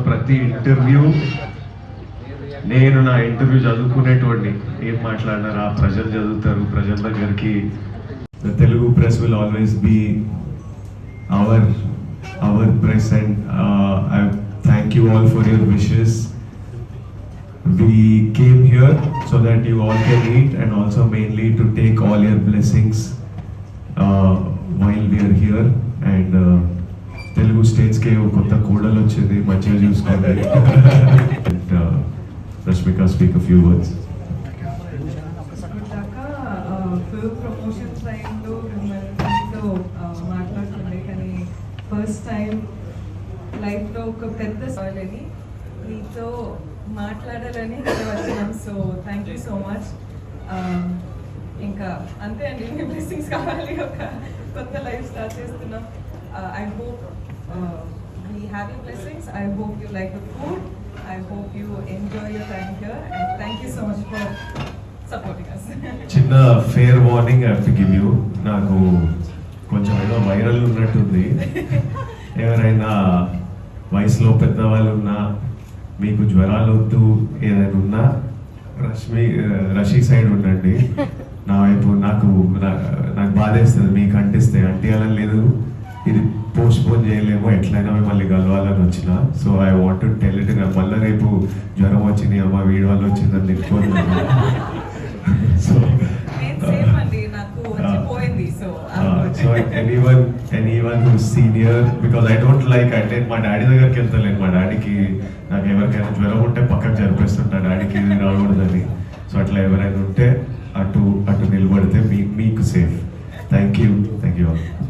ప్రతి ఇంటర్వ్యూ నేను నా ఇంటర్వ్యూ చదువుకునేటోడిని ఏం మాట్లాడినారు ఆ ప్రజలు చదువుతారు ప్రజల దగ్గరికి. The Telugu press will always be our press, and I thank you all for your wishes. We came here so that you all can eat, and also mainly to take all your blessings while we are here. And Telugu states ke kotta kodalu vachindi manchiga chuskondi. And Rashmika, speak a few words. Film promotions టైంలో మిమ్మల్నితో మాట్లాడుతుండే కానీ first time లైఫ్లో ఒక పెద్ద సవాలని మీతో మాట్లాడాలని వచ్చినాం. So thank you so much. ఇంకా అంతే అండి, మీ బ్లెస్సింగ్స్ కావాలి. ఒక కొత్త లైఫ్ స్టార్ట్ చేస్తున్నాం. I hope we have you blessings. I hope you like the food. I hope you enjoy your time here and thank you so much for supporting us. చిన్న fair warning I have to give you. నాకు కొంచెం ఏదో viral ఉన్నట్టుంది. ఎవరైనా వయసులో పెద్దవాళ్ళు ఉన్నా, మీకు జ్వరాలు వద్దు, ఏదైనా ఉన్నా రషీ సైడ్ ఉండండి. నా వైపు నాకు బాధేస్తుంది మీకు అంటిస్తే. అంటియాలని లేదు, ఇది పోస్ట్ పోన్ చేయలేమో, ఎట్లయినా మిమ్మల్ని కలవాలని వచ్చిన. So I want to tell it. మళ్ళీ రేపు జ్వరం వచ్చింది అమ్మ వీడి వల్ల వచ్చిందని తిట్టుకోదు. So anyone who's senior, because I don't like attend మా డాడీ దగ్గరికి వెళ్తలేను. మా డాడీకి నాకు ఎవరికైనా జ్వరం ఉంటే పక్కకు జరిపిస్తుంటా, డాడీకి రాకూడదని. సో అట్లా ఎవరైనా ఉంటే అటు నిలబడితే మీకు సేఫ్. Thank you.